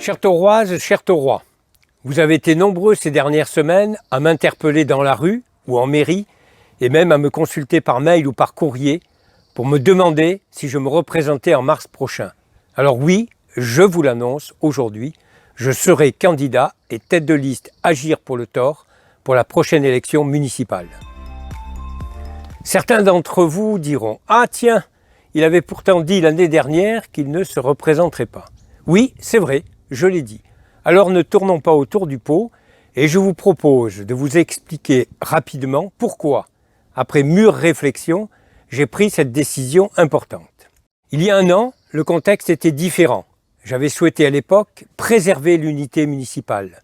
Chères Tauroises, chers Taurois, vous avez été nombreux ces dernières semaines à m'interpeller dans la rue ou en mairie et même à me consulter par mail ou par courrier pour me demander si je me représentais en mars prochain. Alors oui, je vous l'annonce aujourd'hui, je serai candidat et tête de liste Agir pour le Thor pour la prochaine élection municipale. Certains d'entre vous diront « Ah tiens, il avait pourtant dit l'année dernière qu'il ne se représenterait pas. » Oui, c'est vrai, je l'ai dit. Alors ne tournons pas autour du pot et je vous propose de vous expliquer rapidement pourquoi, après mûre réflexion, j'ai pris cette décision importante. Il y a un an, le contexte était différent. J'avais souhaité à l'époque préserver l'unité municipale.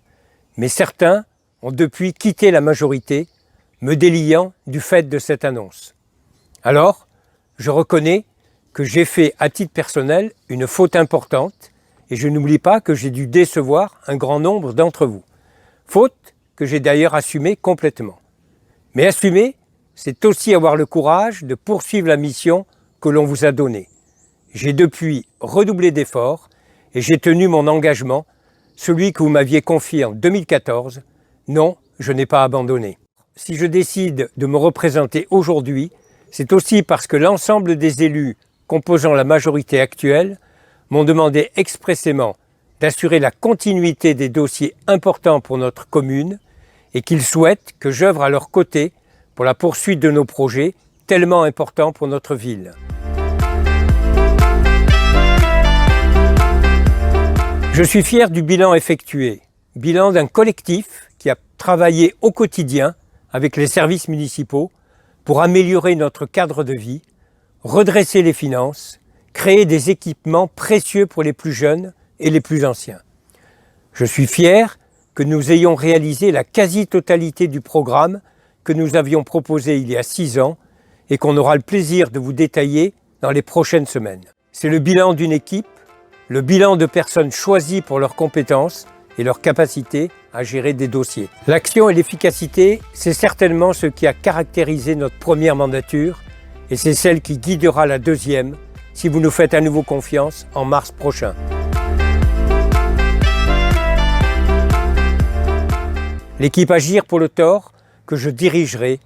Mais certains ont depuis quitté la majorité, me déliant du fait de cette annonce. Alors, je reconnais que j'ai fait à titre personnel une faute importante et je n'oublie pas que j'ai dû décevoir un grand nombre d'entre vous. Faute que j'ai d'ailleurs assumée complètement. Mais assumer, c'est aussi avoir le courage de poursuivre la mission que l'on vous a donnée. J'ai depuis redoublé d'efforts et j'ai tenu mon engagement, celui que vous m'aviez confié en 2014. Non, je n'ai pas abandonné. Si je décide de me représenter aujourd'hui, c'est aussi parce que l'ensemble des élus composant la majorité actuelle m'ont demandé expressément d'assurer la continuité des dossiers importants pour notre commune et qu'ils souhaitent que j'œuvre à leur côté pour la poursuite de nos projets tellement importants pour notre ville. Je suis fier du bilan effectué, bilan d'un collectif qui a travaillé au quotidien avec les services municipaux pour améliorer notre cadre de vie, redresser les finances, créer des équipements précieux pour les plus jeunes et les plus anciens. Je suis fier que nous ayons réalisé la quasi-totalité du programme que nous avions proposé il y a 6 ans et qu'on aura le plaisir de vous détailler dans les prochaines semaines. C'est le bilan d'une équipe, le bilan de personnes choisies pour leurs compétences et leur capacité à gérer des dossiers. L'action et l'efficacité, c'est certainement ce qui a caractérisé notre première mandature et c'est celle qui guidera la deuxième si vous nous faites à nouveau confiance en mars prochain. L'équipe Agir pour le Thor que je dirigerai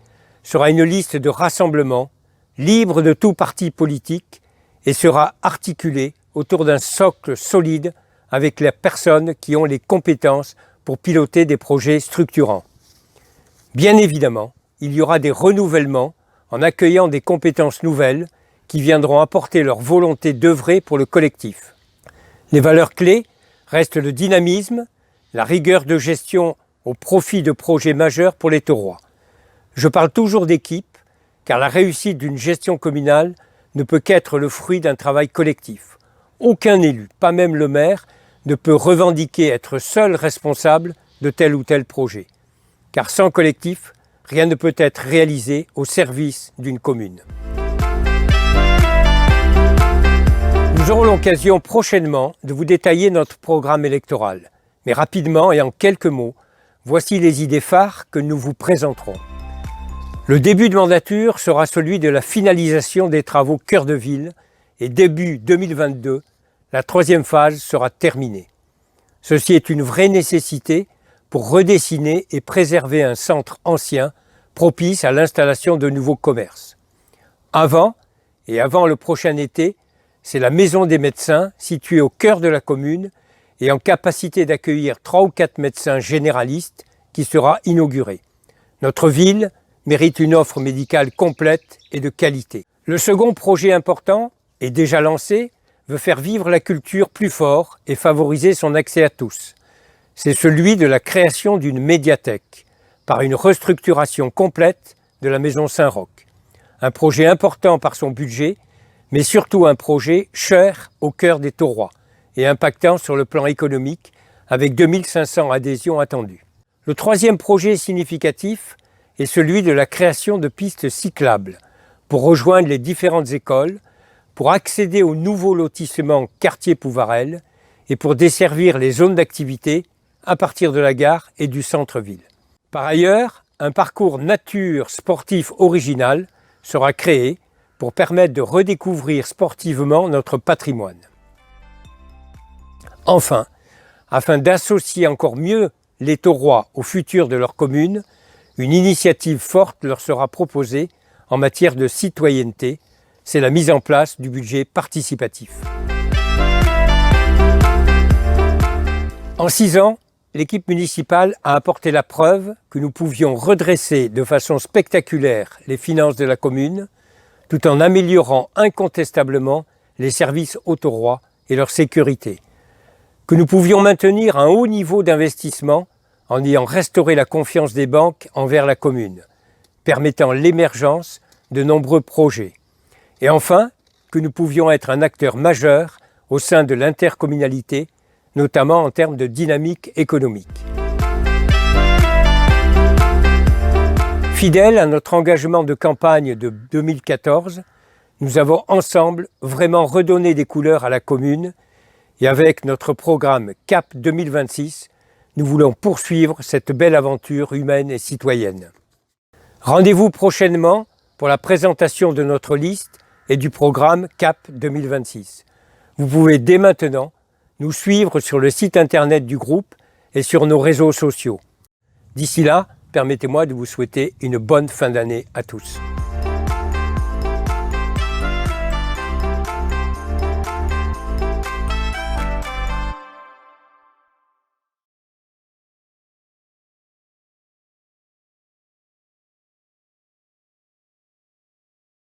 sera une liste de rassemblement libre de tout parti politique et sera articulée autour d'un socle solide avec les personnes qui ont les compétences pour piloter des projets structurants. Bien évidemment, il y aura des renouvellements en accueillant des compétences nouvelles qui viendront apporter leur volonté d'œuvrer pour le collectif. Les valeurs clés restent le dynamisme, la rigueur de gestion au profit de projets majeurs pour les Taurois. Je parle toujours d'équipe, car la réussite d'une gestion communale ne peut qu'être le fruit d'un travail collectif. Aucun élu, pas même le maire, ne peut revendiquer être seul responsable de tel ou tel projet. Car sans collectif, rien ne peut être réalisé au service d'une commune. Nous aurons l'occasion prochainement de vous détailler notre programme électoral. Mais rapidement et en quelques mots, voici les idées phares que nous vous présenterons. Le début de mandature sera celui de la finalisation des travaux cœur de ville et début 2022, la 3e phase sera terminée. Ceci est une vraie nécessité pour redessiner et préserver un centre ancien propice à l'installation de nouveaux commerces. Avant le prochain été, c'est la Maison des médecins située au cœur de la commune et en capacité d'accueillir 3 ou 4 médecins généralistes qui sera inaugurée. Notre ville mérite une offre médicale complète et de qualité. Le second projet important, est déjà lancé, veut faire vivre la culture plus fort et favoriser son accès à tous. C'est celui de la création d'une médiathèque par une restructuration complète de la Maison Saint-Roch. Un projet important par son budget, mais surtout un projet cher au cœur des Taurois et impactant sur le plan économique avec 2500 adhésions attendues. Le 3e projet significatif est celui de la création de pistes cyclables pour rejoindre les différentes écoles, pour accéder au nouveau lotissement quartier Pouvarel et pour desservir les zones d'activité à partir de la gare et du centre-ville. Par ailleurs, un parcours nature sportif original sera créé pour permettre de redécouvrir sportivement notre patrimoine. Enfin, afin d'associer encore mieux les taurois au futur de leur commune, une initiative forte leur sera proposée en matière de citoyenneté. C'est la mise en place du budget participatif. En 6 ans, l'équipe municipale a apporté la preuve que nous pouvions redresser de façon spectaculaire les finances de la commune, tout en améliorant incontestablement les services aux taurois et leur sécurité, que nous pouvions maintenir un haut niveau d'investissement en ayant restauré la confiance des banques envers la commune, permettant l'émergence de nombreux projets. Et enfin, que nous pouvions être un acteur majeur au sein de l'intercommunalité, notamment en termes de dynamique économique. Fidèles à notre engagement de campagne de 2014, nous avons ensemble vraiment redonné des couleurs à la commune et avec notre programme CAP 2026, nous voulons poursuivre cette belle aventure humaine et citoyenne. Rendez-vous prochainement pour la présentation de notre liste et du programme CAP 2026. Vous pouvez dès maintenant nous suivre sur le site internet du groupe et sur nos réseaux sociaux. D'ici là, permettez-moi de vous souhaiter une bonne fin d'année à tous.